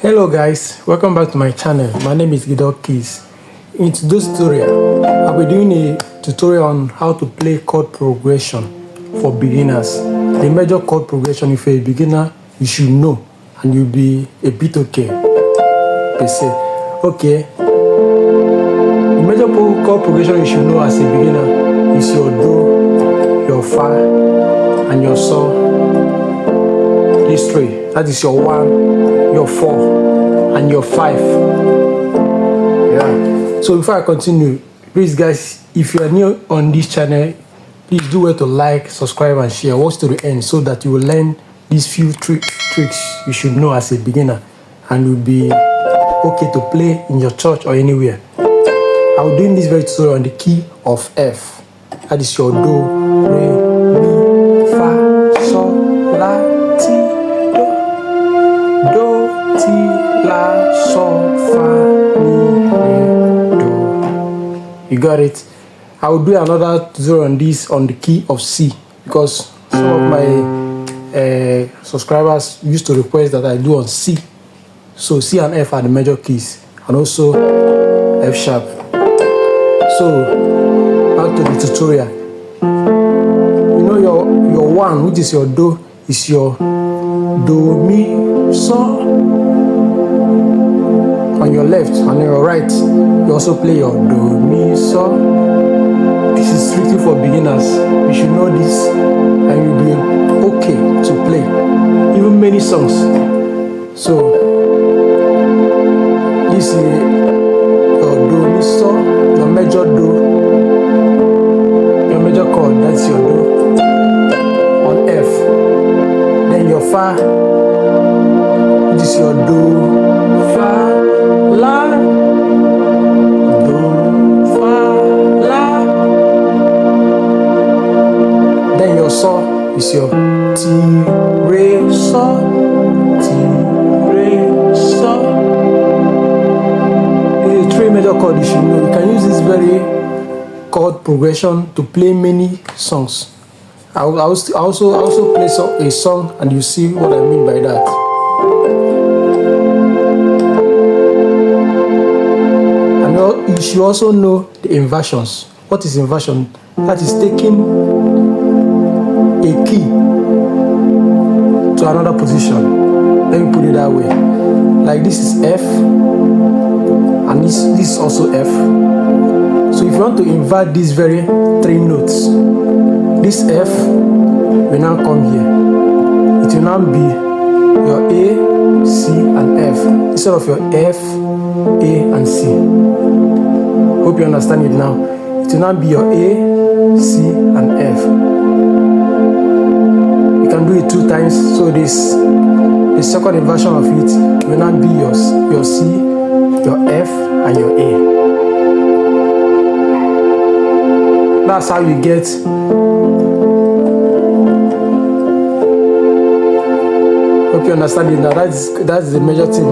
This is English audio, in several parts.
Hello guys, welcome back to my channel. My name is Gidok Keys. In today's tutorial, I'll be doing a tutorial on how to play chord progression for beginners. The major chord progression, if you're a beginner, you should know and you'll be a bit okay. They say, okay. The major chord progression you should know as a beginner is your Do, your Fa, and your Sol. These three. That is your 1, your 4, and your 5. Yeah. So before I continue, please guys, if you are new on this channel, please do well to like, subscribe, and share. Watch to the end so that you will learn these few tricks you should know as a beginner, and you'll be okay to play in your church or anywhere. I will do this very tutorial on the key of F. That is your Do, Re, Mi, Fa, Sol, La, Ti. Do, Ti, La, Sol, Fa, Mi, Re, Do. You got it? I will do another tutorial on this on the key of C because some of my subscribers used to request that I do on C. So C and F are the major keys, and also F sharp. So back to the tutorial. You know your 1, which is your Do, is your Do, Mi, Sol. On your left, on your right, you also play your Do, Mi, Sol. This is strictly for beginners. You should know this and you'll be okay to play even many songs. So this is your Do, Mi, Sol, your major Do, your major chord, that's your Do on F. Then your Fa, which is your Do, Fa, La, Do, Fa, La. Then your Sol is your Ti, Re, Sol, Ti, Re, Sol. These are 3 major chords you should know. You can use this very chord progression to play many songs. I also play a song and you see what I mean by that. And you should also know the inversions. What is inversion? That is taking a key to another position. Let me put it that way. Like this is F, and this is also F. So if you want to invert these very 3 notes, this F will now come here. It will now be your A, C, and F instead of your F, A, and C. Hope you understand it now. It will now be your A, C, and F. You can do it 2 times. So the second inversion of it will now be your C, your F, and your A. That's how you get hope you understand it now. That's the major thing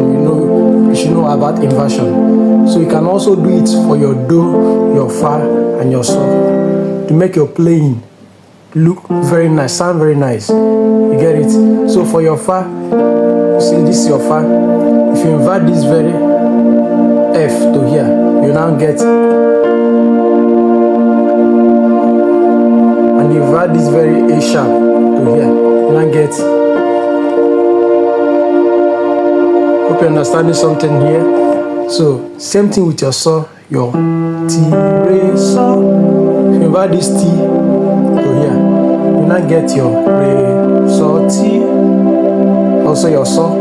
you should know about inversion. So you can also do it for your Do, your Fa, and your Sol to make your playing look very nice, sound very nice. You get it? So for your Fa, see this is your Fa. If you invert this very F to here, you now get, and you invert this very A sharp to here, you now get. Hope you're understanding something here. So same thing with your Sol, your Ti, Re, Sol. If you invert this T to here, you now get your Re, Sol, Ti. Also your Sol,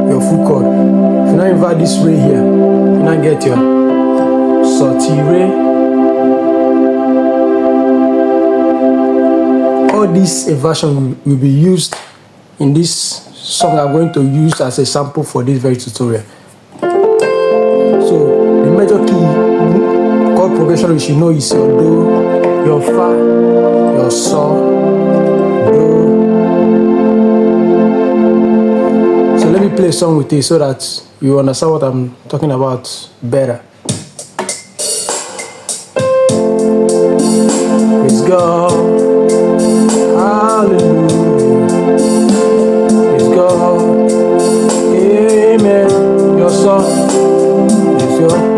your full chord. If you now invert this Re here, you now get your Sol, Ti, Re. All these inversions will be used in this song I'm going to use as a sample for this very tutorial. So the major key chord progression you should know is your Do, your Fa, your Sol, Do. So let me play a song with it so that you understand what I'm talking about better. Praise God. Hallelujah. Praise God.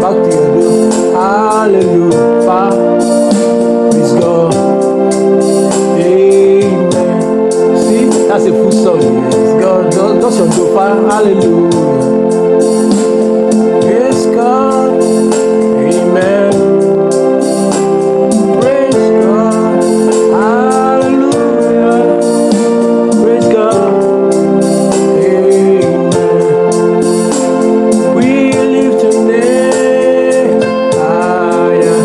back to your do. Hallelujah, fa. Praise God. Amen. See, that's a full song. Yes, God, just your do, fa. Hallelujah. Praise God. Amen. Praise God. Hallelujah. Praise God. Amen. We lift your name higher.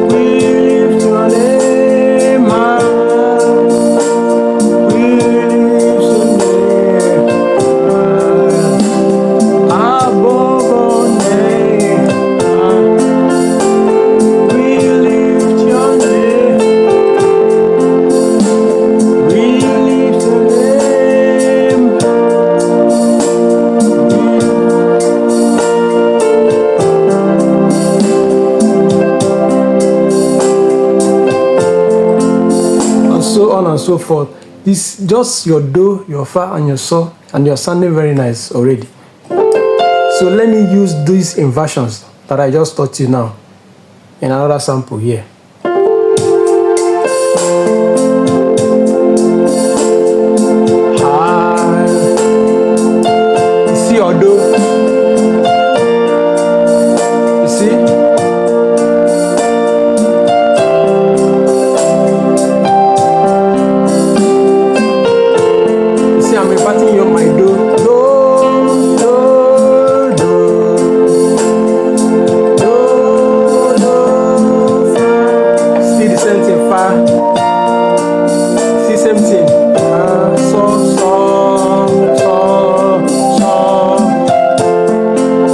We lift your name higher. We lift your name higher. Above all name. We lift your name. We lift your name. And so on and so forth. It's just your do, your fa, and your so, and you're sounding very nice already. So let me use these inversions that I just taught you now in another sample here. High. You see your do? You see? I'm inverting you on my do. Do, do, do. Do, do, fa. See the same thing, fa. See same thing. So, so, so, so.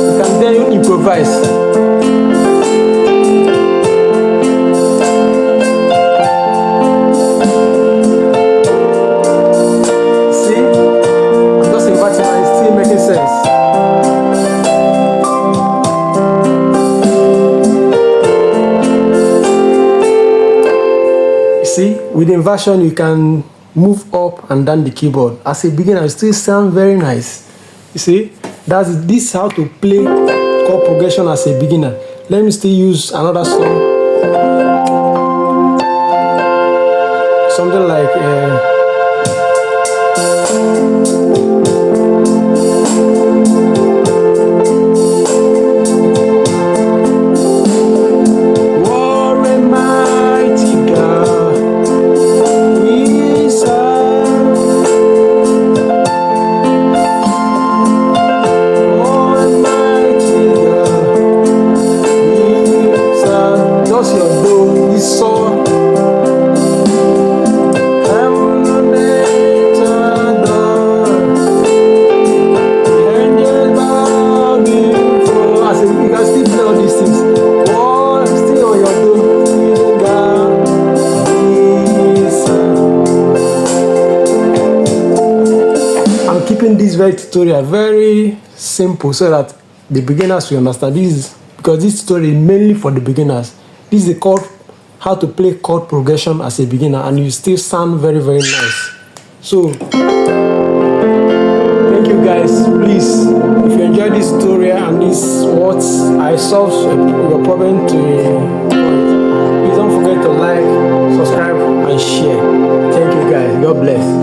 You can then improvise. See, with inversion, you can move up and down the keyboard. As a beginner, it still sounds very nice. You see, this is how to play chord progression as a beginner. Let me still use another song. Something like this very tutorial very simple so that the beginners will understand this, because this tutorial is mainly for the beginners. This is called how to play chord progression as a beginner, and you still sound very, very nice. So thank you guys. Please, if you enjoyed this tutorial and this what I solved your problem to please don't forget to like, subscribe and share. Thank you guys. God bless.